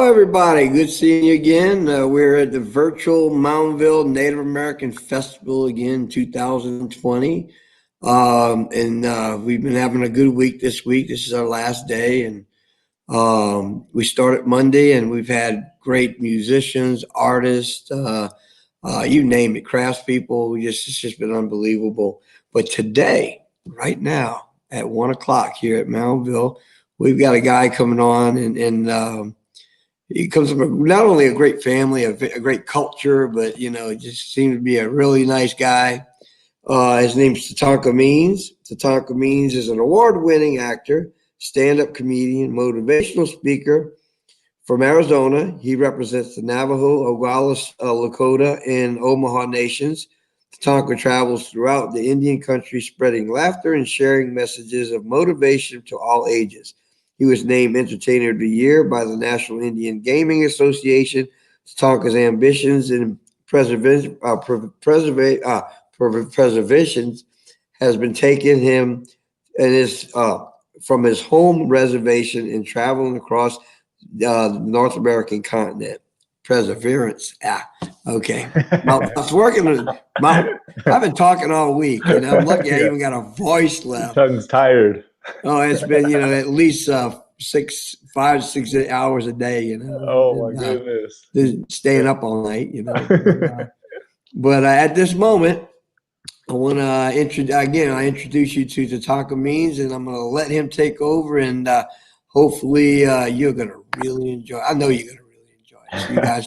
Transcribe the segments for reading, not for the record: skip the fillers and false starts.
everybody. Good seeing you again. We're at the virtual Moundville Native American Festival again, 2020. We've been having a good week this week. This is our last day, and we started Monday, and we've had great musicians, artists, you name it, craftspeople. It's just been unbelievable. But today, right now, at 1 o'clock here at Moundville, we've got a guy coming on, and he comes from not only a great family, a great culture, but it just seems to be a really nice guy. His name's Tatanka Means. Tatanka Means is an award-winning actor, stand-up comedian, motivational speaker from Arizona. He represents the Navajo, Oglala, Lakota, and Omaha nations. Tatanka travels throughout the Indian country, spreading laughter and sharing messages of motivation to all ages. He was named Entertainer of the Year by the National Indian Gaming Association. Tatanka's ambitions and preservation has been taking him and from his home reservation and traveling across the North American continent. Perseverance. Okay. It's working. I've been talking all week, and I'm lucky I even got a voice left. Your tongue's tired. Oh, it's been, at least 5 to 6 hours a day, Oh, my goodness. Staying up all night, But at this moment, I want to introduce you to Tatanka Means, and I'm going to let him take over, and hopefully you're going to really enjoy. I know you're going to really enjoy it. So you guys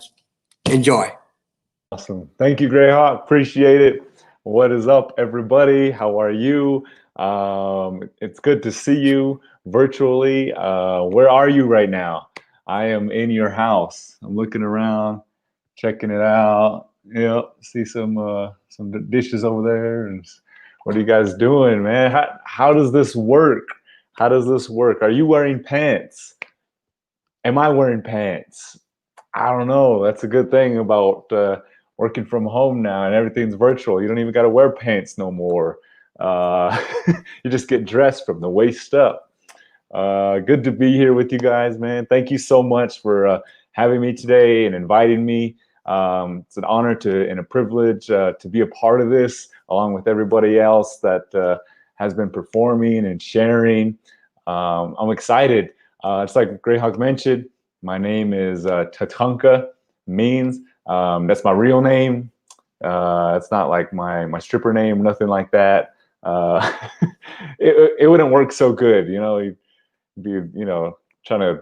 enjoy. Awesome. Thank you, Greyhawk. Appreciate it. What is up, everybody? How are you? It's good to see you virtually. Where are you right now? I am in your house. I'm looking around, checking it out. See some dishes over there. And what are you guys doing, man? How does this work? How does this work? Are you wearing pants? Am I wearing pants? I don't know. That's a good thing about working from home now, and everything's virtual. You don't even got to wear pants no more. You just get dressed from the waist up. Good to be here with you guys, man. Thank you so much for having me today and inviting me. It's an honor and a privilege to be a part of this, along with everybody else that has been performing and sharing. I'm excited. It's like Greyhawk mentioned, my name is Tatanka Means. That's my real name. It's not like my stripper name, nothing like that. It wouldn't work so good, you'd be, trying to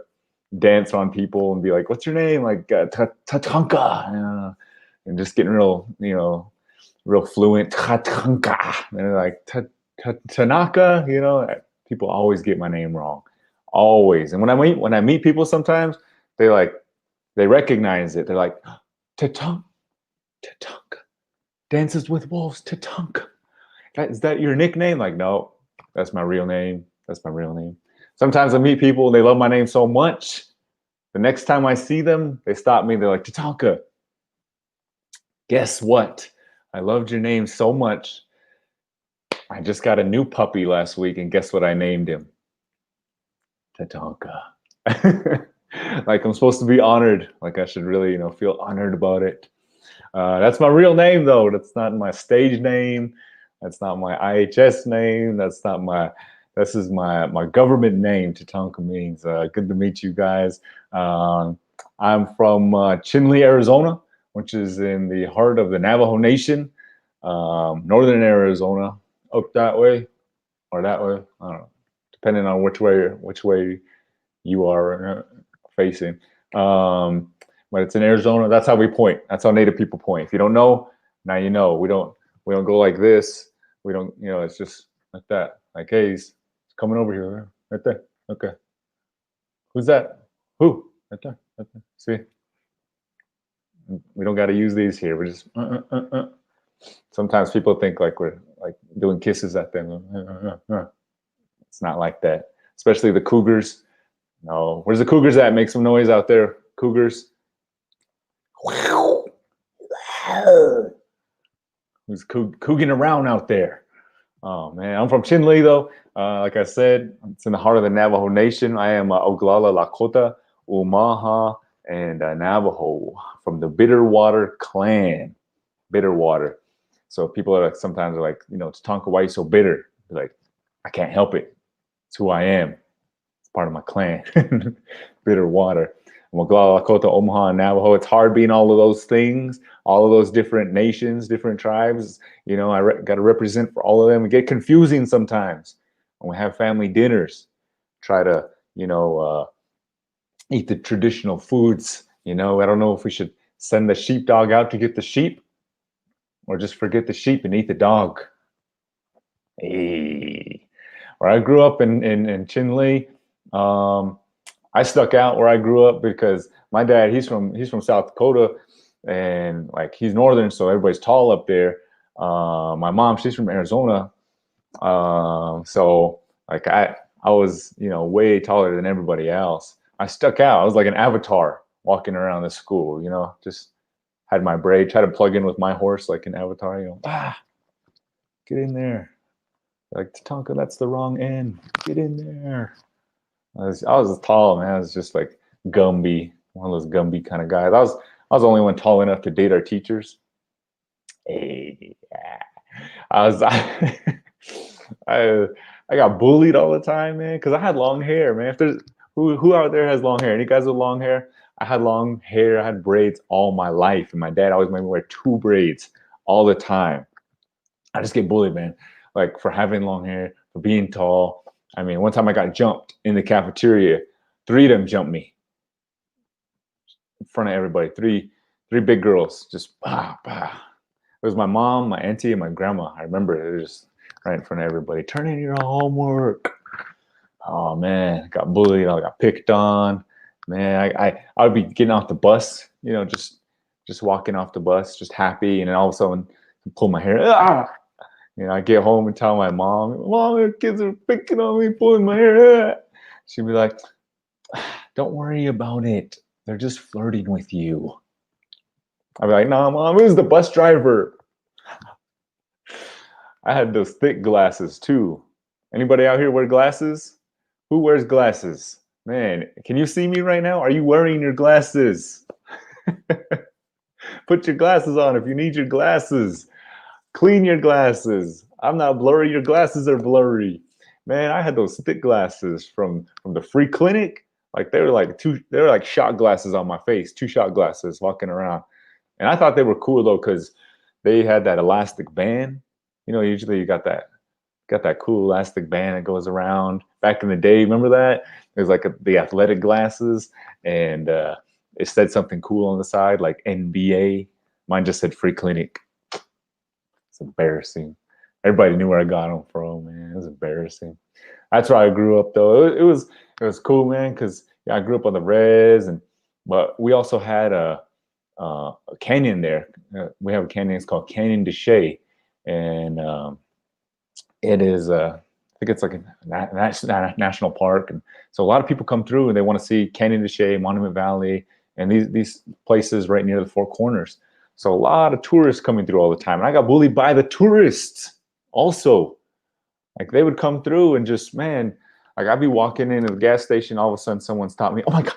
dance on people and be like, what's your name? Like Tatanka, and just getting real fluent. Tatanka, and they're like Tanaka, people always get my name wrong, always. And when I meet people, sometimes they recognize it. They're like, Tatanka, Dances with Wolves, Tatanka. Is that your nickname? Like, no, that's my real name. That's my real name. Sometimes I meet people and they love my name so much. The next time I see them, they stop me. They're like, Tatanka, guess what? I loved your name so much. I just got a new puppy last week, and guess what I named him? Tatanka. Like I'm supposed to be honored. Like I should really, feel honored about it. That's my real name, though. That's not my stage name. That's not my IHS name. This is my government name, Tatanka Means. Good to meet you guys. I'm from Chinle, Arizona, which is in the heart of the Navajo Nation. Northern Arizona, up that way or that way. I don't know, depending on which way you are facing. But it's in Arizona. That's how we point. That's how Native people point. If you don't know, now you know. We don't go like this. We don't, it's just like that. Like, hey, he's coming over here, right there. Okay. Who's that? Who? Right there. Right there. See? We don't got to use these here. We're just. Sometimes people think like we're like doing kisses at them. It's not like that. Especially the cougars. No. Where's the cougars at? Make some noise out there. Cougars. Who's cooging around out there? Oh man, I'm from Chinle though. Like I said, it's in the heart of the Navajo Nation. I am Oglala, Lakota, Omaha, and Navajo from the Bitterwater clan. Bitterwater. So people are like, sometimes are like, Tatanka, why are you so bitter? Like, I can't help it. It's who I am. It's part of my clan. Bitterwater. Oglala, Lakota, Omaha, and Navajo. It's hard being all of those things, all of those different nations, different tribes. I got to represent for all of them. It get confusing sometimes when we have family dinners. Try to, eat the traditional foods. I don't know if we should send the sheepdog out to get the sheep or just forget the sheep and eat the dog. Hey, where I grew up in Chinle, I stuck out where I grew up because my dad, he's from South Dakota, and like he's northern, so everybody's tall up there. My mom, she's from Arizona, so like I was way taller than everybody else. I stuck out. I was like an avatar walking around the school. Just had my braid, tried to plug in with my horse like an avatar. Get in there. Like, Tatanka, that's the wrong end. Get in there. I was tall, man. I was just like Gumby, one of those Gumby kind of guys. I was the only one tall enough to date our teachers. Hey, yeah. I was I got bullied all the time, man, because I had long hair, man. If there's who out there has long hair? Any guys with long hair? I had long hair. I had braids all my life, and my dad always made me wear 2 braids all the time. I just get bullied, man. Like for having long hair, for being tall. I mean, one time I got jumped in the cafeteria. 3 of them jumped me in front of everybody. Three big girls, just bah, bah. It was my mom, my auntie, and my grandma. I remember it was just right in front of everybody. Turn in your homework. Oh man, got bullied. I got picked on. Man, I would be getting off the bus, just walking off the bus, just happy, and then all of a sudden, pull my hair. Ah! I get home and tell my mom, the kids are picking on me, pulling my hair. She'd be like, don't worry about it. They're just flirting with you. I'd be like, nah, Mom, it was the bus driver. I had those thick glasses too. Anybody out here wear glasses? Who wears glasses? Man, can you see me right now? Are you wearing your glasses? Put your glasses on if you need your glasses. Clean your glasses. I'm not blurry. Your glasses are blurry. Man, I had those thick glasses from the free clinic. Like they were like shot glasses on my face, 2 shot glasses walking around. And I thought they were cool though, because they had that elastic band. Usually you got that cool elastic band that goes around. Back in the day, remember that? It was like the athletic glasses, and it said something cool on the side, like NBA. Mine just said free clinic. It's embarrassing. Everybody knew where I got them from, man. It was embarrassing. That's where I grew up, though. It was cool, man, because I grew up on the res, but we also had a canyon there. We have a canyon. It's called Canyon de Chelly, and it is I think it's like a national park, and so a lot of people come through and they want to see Canyon de Chelly, Monument Valley, and these places right near the Four Corners. So a lot of tourists coming through all the time. And I got bullied by the tourists also. Like they would come through and just, man, like I'd be walking into the gas station. All of a sudden someone stopped me. Oh my God,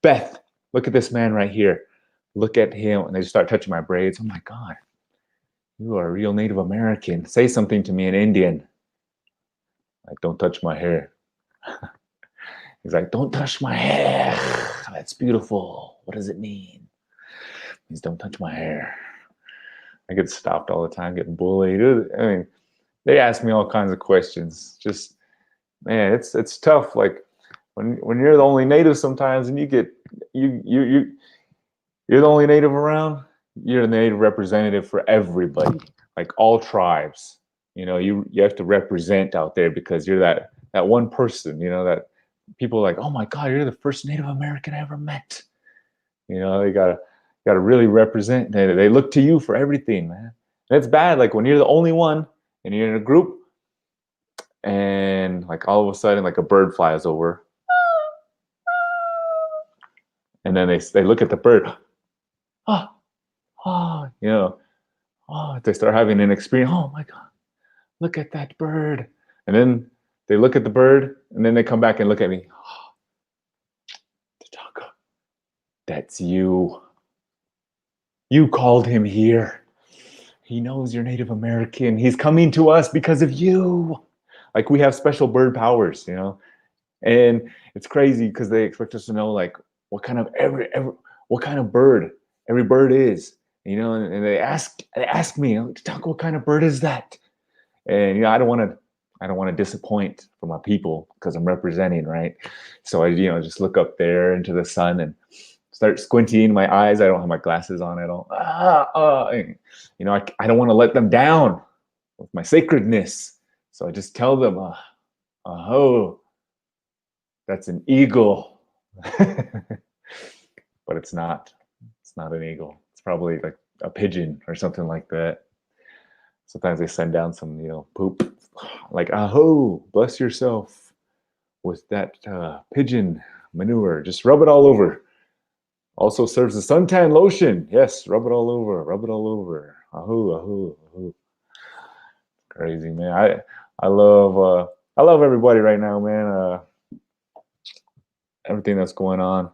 Beth, look at this man right here. Look at him. And they just start touching my braids. Oh my God, you are a real Native American. Say something to me in Indian. Like, don't touch my hair. He's like, don't touch my hair. That's beautiful. What does it mean? Please don't touch my hair. I get stopped all the time, getting bullied. I mean, they ask me all kinds of questions. Just, man, it's tough. Like when you're the only Native sometimes, and you're the only Native around. You're the Native representative for everybody, like all tribes. You have to represent out there because you're that one person. That people are like, oh my God, you're the first Native American I ever met. You gotta really represent. They look to you for everything, man. And it's bad. Like when you're the only one and you're in a group, and like all of a sudden, like a bird flies over, and then they look at the bird. Oh, they start having an experience. Oh my God, look at that bird. And then they look at the bird, and then they come back and look at me. Oh, That's you. You called him here. He knows you're Native American. He's coming to us because of you. Like we have special bird powers, you know? And it's crazy because they expect us to know like what kind of what kind of bird every bird is, you know, and they ask me, Tatanka, what kind of bird is that? And you know, I don't want to disappoint for my people because I'm representing, right? So I, you know, just look up there into the sun and start squinting my eyes. I don't have my glasses on at all. You know, I don't want to let them down with my sacredness. So I just tell them, oh, that's an eagle. But it's not. It's not an eagle. It's probably like a pigeon or something like that. Sometimes they send down some, you know, poop. Like, aho, bless yourself with that pigeon manure. Just rub it all over. Also serves as suntan lotion. Yes, rub it all over. Rub it all over. Aho, aho, aho. Crazy, man. I love everybody right now, man. Everything that's going on.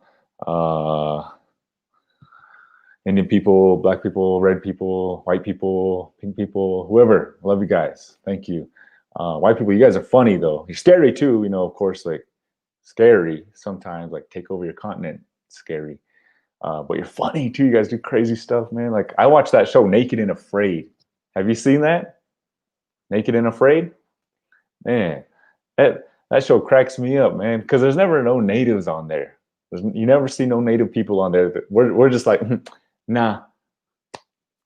Indian people, black people, red people, white people, pink people, whoever. I love you guys. Thank you. White people, you guys are funny though. You're scary too, you know, of course, like scary sometimes, like take over your continent. Scary. But you're funny too. You guys do crazy stuff, man. Like I watched that show Naked and Afraid. Have you seen that? Naked and Afraid? Man, that show cracks me up, man, because there's never no natives on there. You never see no native people on there. We're just like, nah,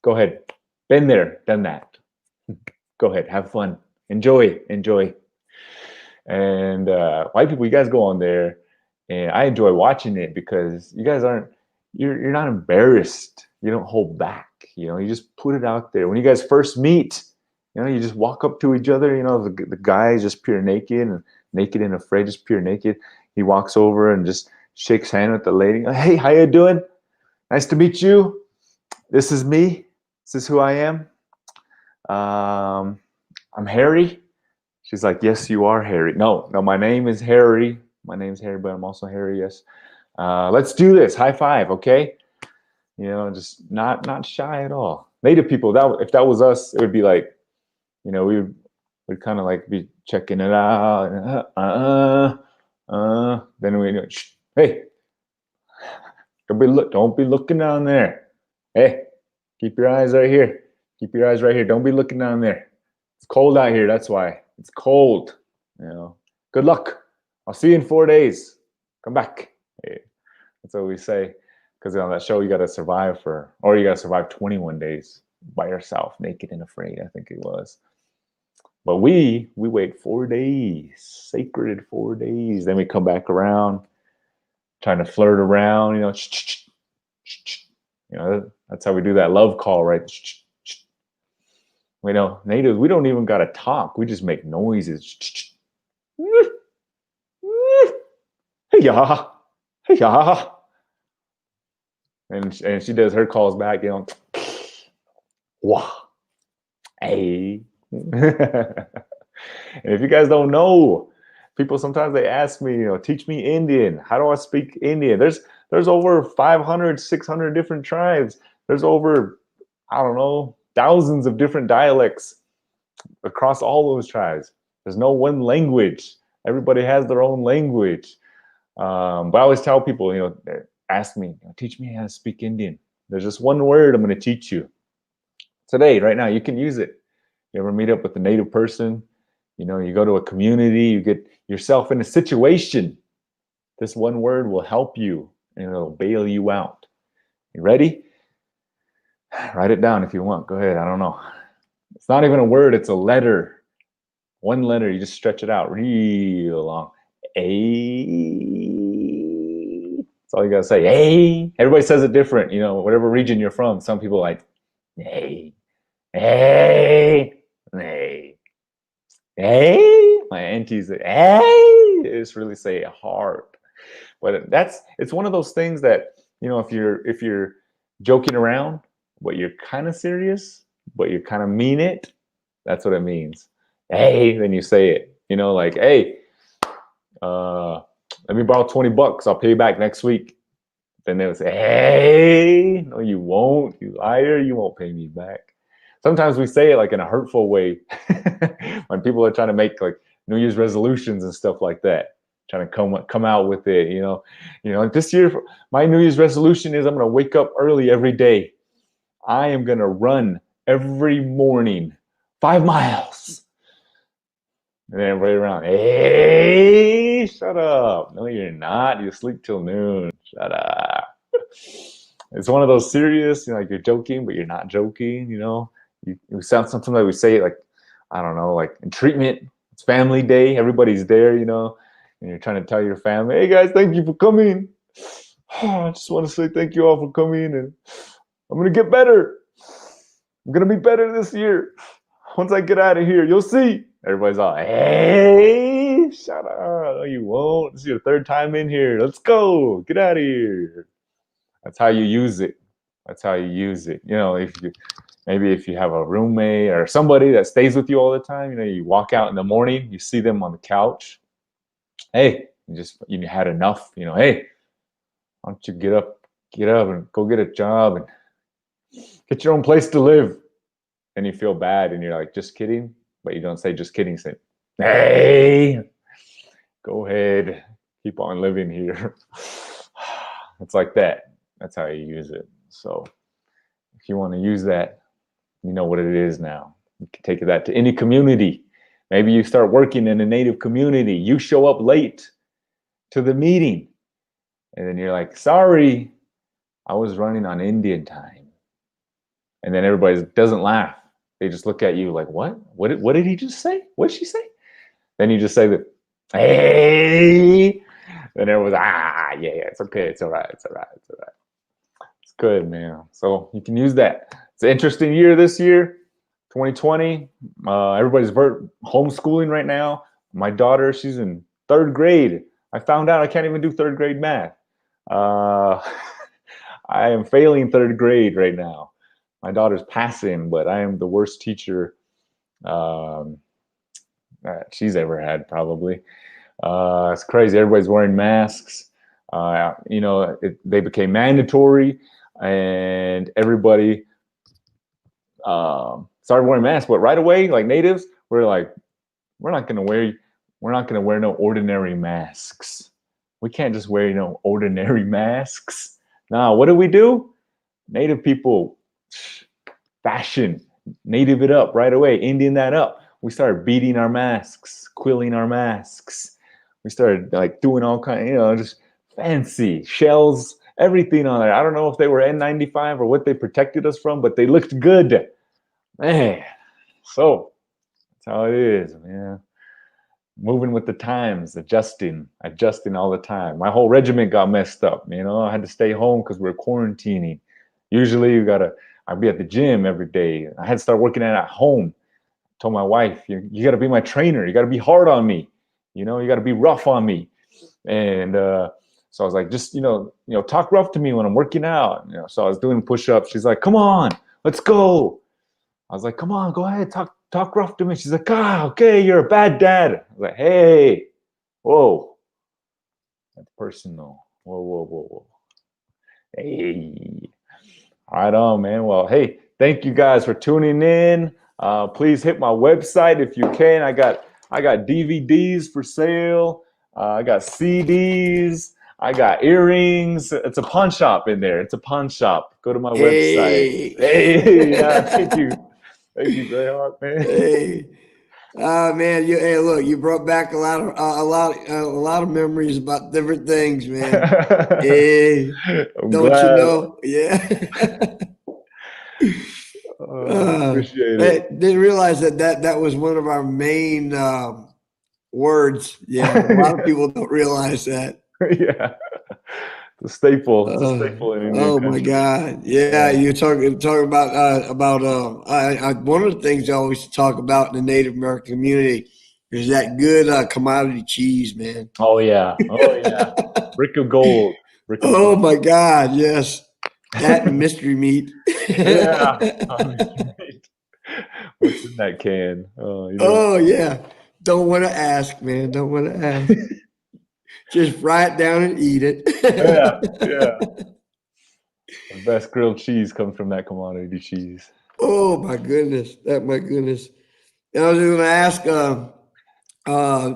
go ahead. Been there, done that. Go ahead, have fun. Enjoy. And white people, you guys go on there, and I enjoy watching it because you guys you're not embarrassed. You don't hold back. You know, you just put it out there. When you guys first meet, you know, you just walk up to each other. You know, the guy is just pure naked and afraid, just pure naked. He walks over and just shakes hand with the lady. Hey, how you doing? Nice to meet you. This is me. This is who I am. I'm Harry. She's like, yes, you are Harry. No, my name is Harry. My name's Harry, but I'm also Harry. Yes. Let's do this. High five, okay? You know, just not shy at all. Native people, if that was us, it would be like, you know, we'd kind of like be checking it out. Then we, hey, don't be looking down there. Hey, keep your eyes right here. Keep your eyes right here. Don't be looking down there. It's cold out here. That's why. It's cold. You know. Good luck. I'll see you in 4 days. Come back. Hey, that's what we say. Because on that show, you got to survive or you got to survive 21 days by yourself, naked and afraid, I think it was. But we wait 4 days, sacred 4 days. Then we come back around, trying to flirt around, you know. You know, that's how we do that love call, right? We know natives, we don't even got to talk. We just make noises. Hey, yeah. Hey, yeah. And she does her calls back, you know. Wah. Hey. And if you guys don't know, people sometimes they ask me, you know, teach me Indian. How do I speak Indian? There's over 500, 600 different tribes. There's over, I don't know, thousands of different dialects across all those tribes. There's no one language. Everybody has their own language. But I always tell people, you know, ask me, teach me how to speak Indian. There's just one word I'm going to teach you. Today, right now, you can use it. You ever meet up with a native person? You know, you go to a community, you get yourself in a situation. This one word will help you and it'll bail you out. You ready? Write it down if you want. Go ahead. I don't know. It's not even a word. It's a letter. One letter. You just stretch it out real long. A. That's all you got to say. A. Everybody says it different. You know, whatever region you're from. Some people like, A. Hey, hey, hey. My aunties, hey. They just really say hard. But it's one of those things that, you know, if you're joking around, but you're kind of serious, but you kind of mean it, that's what it means. Hey, then you say it. You know, like, hey, let me borrow $20. I'll pay you back next week. Then they would say, hey, no, you won't, you liar, you won't pay me back. Sometimes we say it like in a hurtful way when people are trying to make like New Year's resolutions and stuff like that, trying to come out with it, like this year, my New Year's resolution is I'm going to wake up early every day. I am going to run every morning 5 miles. And then everybody around, hey, shut up. No, you're not. You sleep till noon. Shut up. It's one of those serious, like you're joking, but you're not joking, You sound something like we say, like, I don't know, like in treatment, it's family day, everybody's there, and you're trying to tell your family, hey guys, thank you for coming. I just want to say thank you all for coming, and I'm going to get better. I'm going to be better this year. Once I get out of here, you'll see. Everybody's all, hey, shut up. No, you won't. This is your 3rd time in here. Let's go. Get out of here. That's how you use it. That's how you use it. If you have a roommate or somebody that stays with you all the time, you walk out in the morning, you see them on the couch. Hey, you had enough. Hey, why don't you get up and go get a job and get your own place to live? And you feel bad and you're like, just kidding. But you don't say just kidding. Say, hey, go ahead. Keep on living here. It's like that. That's how you use it. So if you want to use that, you know what it is now. You can take that to any community. Maybe you start working in a Native community. You show up late to the meeting. And then you're like, sorry, I was running on Indian time. And then everybody doesn't laugh. They just look at you like, what? What did he just say? What did she say? Then you just say that, hey. Then everyone's, yeah, it's okay. It's all right. It's all right. It's all right. It's good, man. So you can use that. It's an interesting year this year, 2020. Everybody's homeschooling right now. My daughter, she's in 3rd grade. I found out I can't even do 3rd grade math. I am failing 3rd grade right now. My daughter's passing, but I am the worst teacher she's ever had, probably. It's crazy. Everybody's wearing masks. They became mandatory, and everybody started wearing masks. But right away, like natives, we're like, we're not gonna wear no ordinary masks. We can't just wear no ordinary masks. Now, what do? Native people fashion, native it up right away, Indian that up. We started beating our masks, quilling our masks. We started like doing all kind, just fancy shells, everything on there. I don't know if they were N95 or what they protected us from, but they looked good, man. So that's how it is, man. Moving with the times, adjusting all the time. My whole regiment got messed up. I had to stay home because we were quarantining. Usually I'd be at the gym every day. I had to start working at home. I told my wife, you got to be my trainer. You got to be hard on me. You got to be rough on me. And so I was like, just, talk rough to me when I'm working out. So I was doing push-ups. She's like, come on, let's go. I was like, come on, go ahead, talk rough to me. She's like, okay, you're a bad dad. I was like, hey, whoa, that's personal. Whoa. Hey, all right on, man. Well, hey, thank you guys for tuning in. Please hit my website if you can. I got DVDs for sale. I got CDs. I got earrings. It's a pawn shop in there. It's a pawn shop. Go to my website. Hey, yeah, thank you. Thank you, Greyhawk, man. Hey, man, you brought back a lot of memories about different things, man. Hey, don't glad. you know? Yeah. Appreciate I it. didn't realize that was one of our main words. Yeah, a lot of people don't realize that. Yeah. The staple. It's a staple in Indian country. My God! Yeah, you're talking about one of the things I always talk about in the Native American community is that good commodity cheese, man. Oh yeah, brick of gold. Oh my God! Yes, that and mystery meat. Yeah. What's in that can? Oh yeah. Don't want to ask, man. Don't want to ask. Just fry it down and eat it. Yeah, yeah. The best grilled cheese comes from that commodity cheese. Oh my goodness, that my goodness. And I was going to ask. I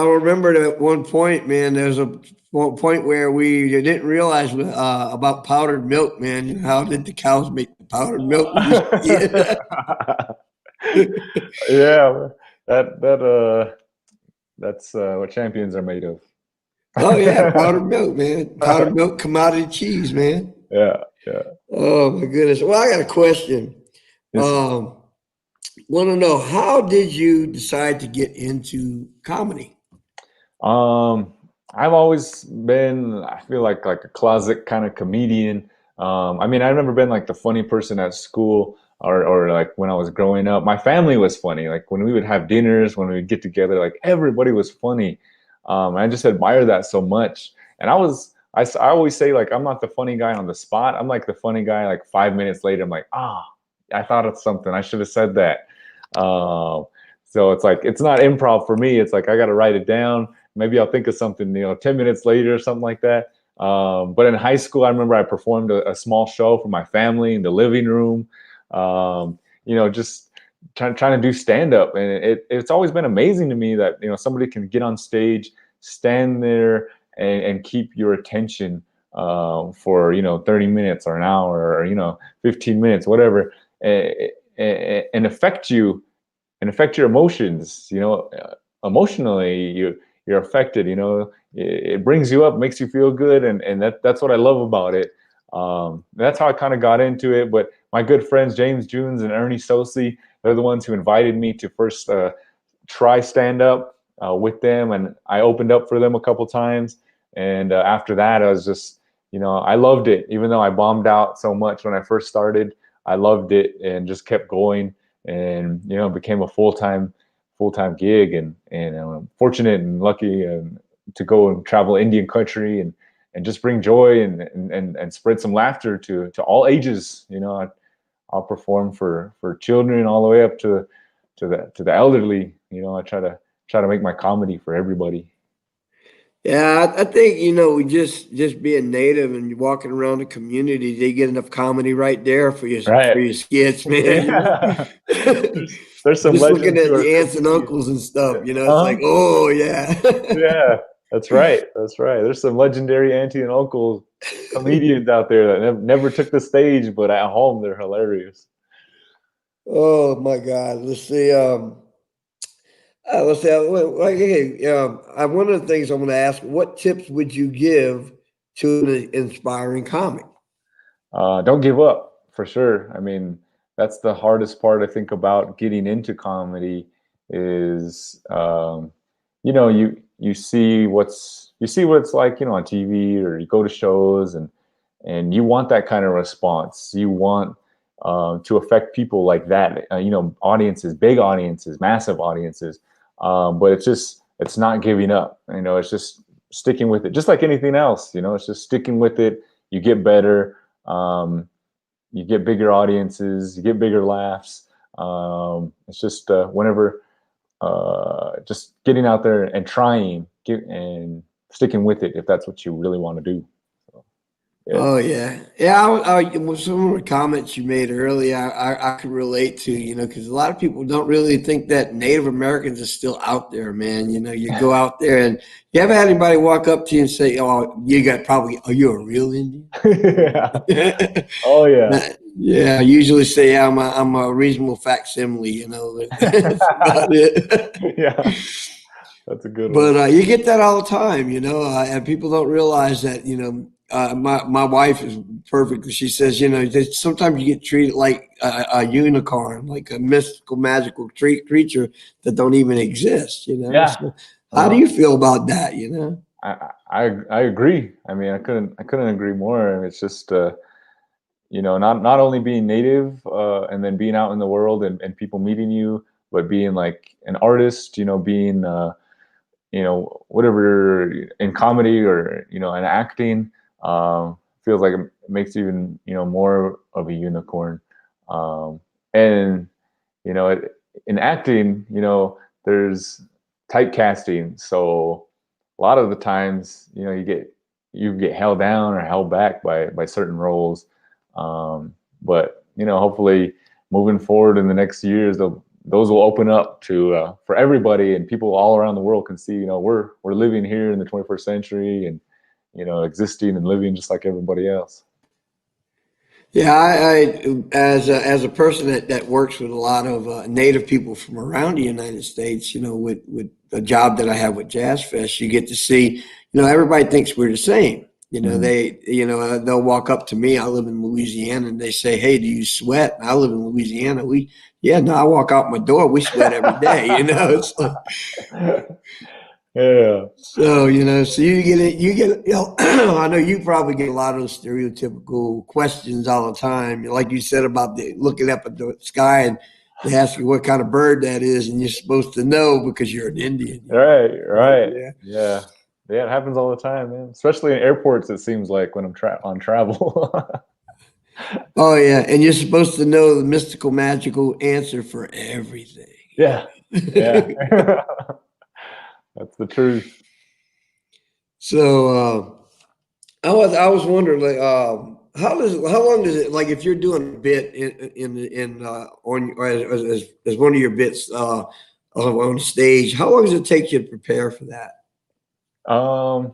remember at one point, man. There's a point where we didn't realize about powdered milk, man. How did the cows make the powdered milk we used to eat? Yeah, that's what champions are made of. Oh yeah, powdered milk, man. Powdered milk, commodity cheese, man. Yeah, yeah. Oh my goodness. Well, I got a question. Yes. Um, Want to know, how did you decide to get into comedy? Um, I've always been, I feel like a closet kind of comedian. I mean, I remember being like the funny person at school, or like when I was growing up. My family was funny. Like when we would have dinners, when we would get together, like everybody was funny. I just admire that so much. And I always say like I'm not the funny guy on the spot. I'm like the funny guy like 5 minutes later. I'm like, I thought of something. I should have said that. Um, so it's like it's not improv for me. It's like I got to write it down. Maybe I'll think of something, 10 minutes later or something like that. But in high school, I remember I performed a small show for my family in the living room. Just trying to do stand up, and it's always been amazing to me that somebody can get on stage, stand there, and keep your attention for 30 minutes or an hour or 15 minutes, whatever, and affect you and affect your emotions. Emotionally, you're affected. It brings you up, makes you feel good, and that's what I love about it. That's how I kind of got into it. But my good friends James Junes and Ernie Sosi, they're the ones who invited me to first try stand up with them, and I opened up for them a couple times. And after that, I was just, I loved it. Even though I bombed out so much when I first started, I loved it and just kept going, and became a full time gig, and I'm fortunate and lucky to go and travel Indian country and just bring joy and spread some laughter to all ages. I'll perform for children all the way up to the elderly. I try to make my comedy for everybody. Yeah, I think we just being native and walking around the community, they get enough comedy right there for Right. your skits, man. Yeah. There's some Just looking legends who at are the aunts and comedians. uncles and stuff, it's Uh-huh. like, oh yeah. Yeah, that's right. That's right. There's some legendary auntie and uncle comedians out there that never took the stage, but at home they're hilarious. Oh my God. Let's see. One of the things I'm going to ask: what tips would you give to an inspiring comic? Don't give up, for sure. I mean, that's the hardest part I think about getting into comedy is, you see what it's like, on TV, or you go to shows, and you want that kind of response. You want to affect people like that. Audiences, big audiences, massive audiences. But it's not giving up. It's just sticking with it, just like anything else. It's just sticking with it. You get better. Um, you get bigger audiences, you get bigger laughs. It's just whenever, just getting out there and trying, and sticking with it if that's what you really want to do. So, yeah. Oh yeah, yeah. With some of the comments you made earlier, I could relate to, because a lot of people don't really think that Native Americans are still out there, man. You go out there and you ever had anybody walk up to you and say, "Oh, are you a real Indian?" Yeah. Oh yeah. Yeah, I usually say, yeah, I'm a reasonable facsimile. That's about it. Yeah, that's a good one. But you get that all the time, and people don't realize that, my wife is perfect. She says, that sometimes you get treated like a unicorn, like a mystical, magical creature that don't even exist. Yeah. So how do Uh-huh. you feel about that? I agree. I mean, I couldn't agree more. It's just not only being native, and then being out in the world, and people meeting you, but being like an artist, being whatever in comedy, or in acting, feels like it makes you even more of a unicorn. And in acting, there's typecasting. So a lot of the times, you get held down or held back by certain roles. But hopefully moving forward in the next years, those will open up to for everybody, and people all around the world can see, we're living here in the 21st century, and existing and living just like everybody else. Yeah, I as a person that works with a lot of Native people from around the United States, with the job that I have with Jazz Fest, you get to see, everybody thinks we're the same. Mhm. They'll walk up to me. I live in Louisiana, and they say, "Hey, do you sweat?" And I live in Louisiana. Yeah, no, I walk out my door. We sweat every day. It's like, Yeah. so, so you get, I know you probably get a lot of those stereotypical questions all the time. Like you said about looking up at the sky and they ask you what kind of bird that is, and you're supposed to know because you're an Indian. Right, right. Yeah. Yeah. Yeah, it happens all the time, man. Especially in airports, it seems like when I'm on travel. Oh, yeah. And you're supposed to know the mystical, magical answer for everything. Yeah. Yeah. That's the truth. So, I was wondering, like, how long does it, like, if you're doing a bit in on or as one of your bits on stage, how long does it take you to prepare for that? Um,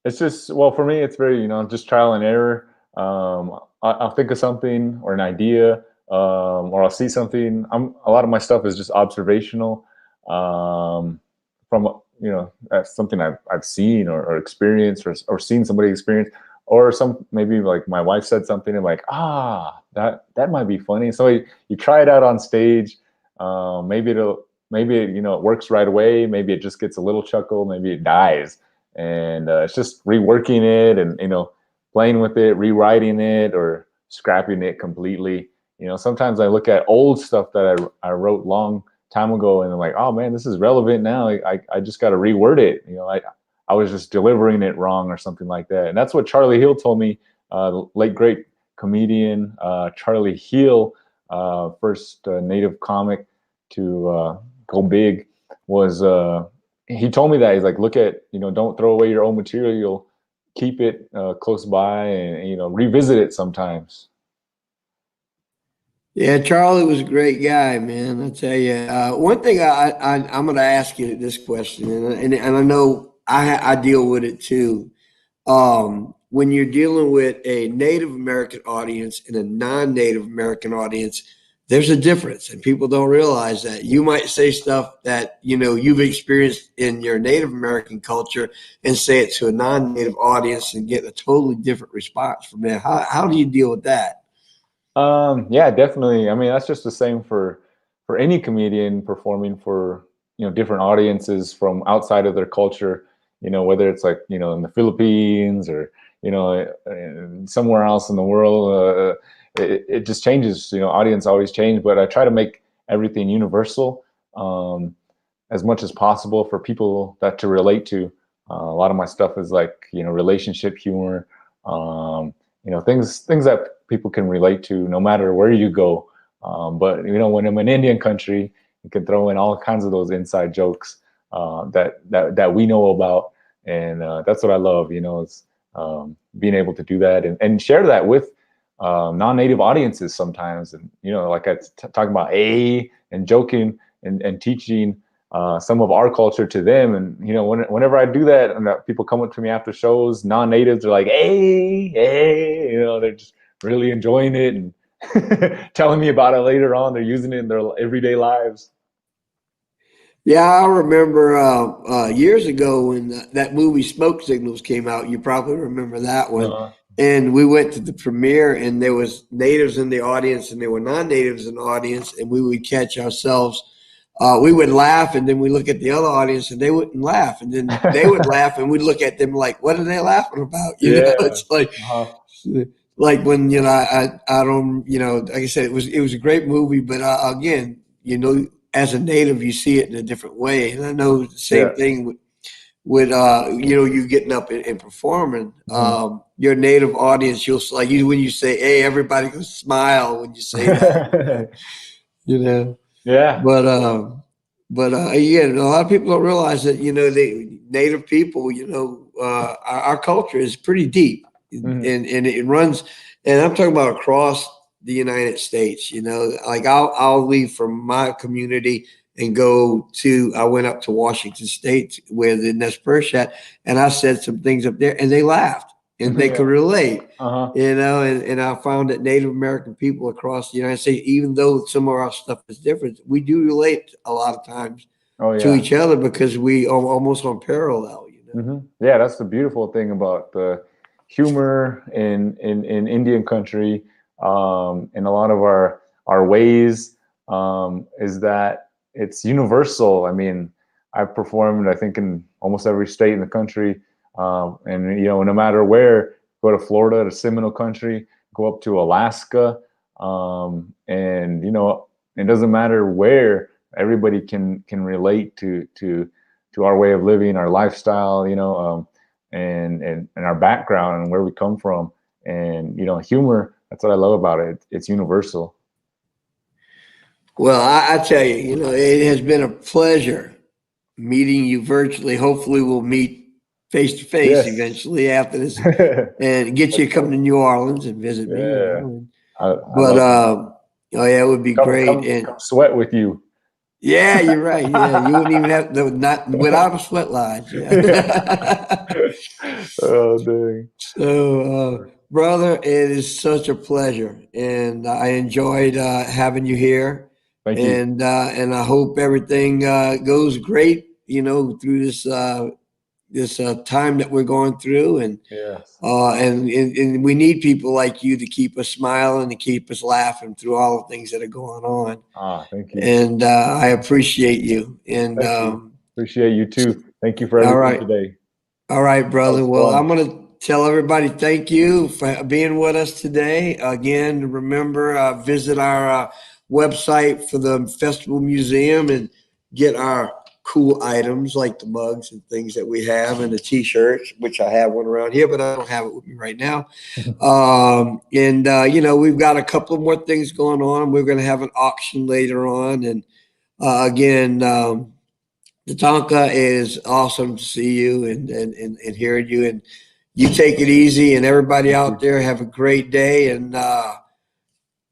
it's just, well, for me, it's very, just trial and error. I'll think of something or an idea, or I'll see something. A lot of my stuff is just observational, from, that's something I've seen or experienced, or seen somebody experience, or maybe like my wife said something and like, that might be funny. So you try it out on stage. Maybe it works right away. Maybe it just gets a little chuckle. Maybe it dies, and it's just reworking it, and playing with it, rewriting it, or scrapping it completely. Sometimes I look at old stuff that I wrote long time ago, and I'm like, oh man, this is relevant now. I just got to reword it. I was just delivering it wrong or something like that. And that's what Charlie Hill told me, the late great comedian Charlie Hill, first native comic to go big, was he told me that he's like, look at, don't throw away your own material, keep it close by, and revisit it sometimes. Yeah, Charlie was a great guy, man. I tell you, one thing I'm going to ask you this question, and I know I deal with it too. When you're dealing with a Native American audience and a non-Native American audience, there's a difference, and people don't realize that. You might say stuff that you've experienced in your Native American culture and say it to a non-Native audience and get a totally different response from them. How do you deal with that? Yeah, definitely. I mean, that's just the same for any comedian performing for different audiences from outside of their culture. Whether it's like in the Philippines, or somewhere else in the world. It just changes. Audience always change, but I try to make everything universal, as much as possible for people that to relate to. A lot of my stuff is like relationship humor, things that people can relate to no matter where you go. But when I'm in Indian country, you can throw in all kinds of those inside jokes that we know about, and that's what I love. Is being able to do that, and share that with non-native audiences sometimes. And like talking about and joking, and teaching some of our culture to them. And whenever I do that, and people come up to me after shows, non-natives are like, hey, they're just really enjoying it, and telling me about it later on. They're using it in their everyday lives. Yeah, I remember years ago when that movie Smoke Signals came out. You probably remember that one. uh, And we went to the premiere, and there was natives in the audience, and there were non-natives in the audience, and we would catch ourselves. We would laugh, and then we look at the other audience, and they wouldn't laugh, and then they would laugh, and we'd look at them like, "What are they laughing about?" yeah. It's uh like when I don't like I said, it was a great movie, but again, as a native, you see it in a different way, and I know the same yeah. thing with you getting up and performing. Mhm. Your native audience, you'll like you when you say, "Hey," everybody will smile when you say that. You know, Yeah. but But again, a lot of people don't realize that, the Native people, our culture is pretty deep, Mhm. and it runs. And I'm talking about across the United States. Like I'll leave from my community and I went up to Washington State where the Nez at, and I said some things up there, and they laughed and they could Yeah. relate. Uh-huh. And I found that Native American people across the United States, even though some of our stuff is different, we do relate a lot of times Oh to yeah. each other because we are almost on parallel. Yeah, that's the beautiful thing about the humor in Indian country, and a lot of our ways, is that it's universal. I mean, I've performed, I think, in almost every state in the country, and no matter where, go to Florida, to Seminole country, go up to Alaska, and it doesn't matter where. Everybody can relate to our way of living, our lifestyle, and our background and where we come from. And humor, that's what I love about it. It's universal. Well, I tell you, it has been a pleasure meeting you virtually. Hopefully, we'll meet face to face Yes. eventually after this, and get you to Let's come go. to New Orleans and visit me. Yeah, I But love it. oh yeah, it would be Come great. come And come sweat with you. yeah, you're right. Yeah, you wouldn't even have not without a sweat lodge. Yeah. Yeah. Oh dang. So, brother, it is such a pleasure, and I enjoyed having you here, Thank you. and I hope everything goes great. Through this time that we're going through, Yes. and we need people like you to keep us smiling, to keep us laughing through all the things that are going on. Thank you. And I appreciate you. And Thank you. Appreciate you too. Thank you for all everything right. today. All right, That brother. was Well, fun. I'm going to tell everybody thank you for being with us today. Again, remember, visit our website for the Festival Museum and get our cool items like the mugs and things that we have, and the t-shirts, which I have one around here, but I don't have it with me right now. And we've got a couple of more things going on. We're going to have an auction later on. And again, Tatanka, is awesome to see you and hearing you. And you take it easy, and everybody Thank out you. there have a great day. And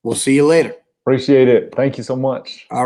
we'll see you later. Appreciate it. Thank you so much. All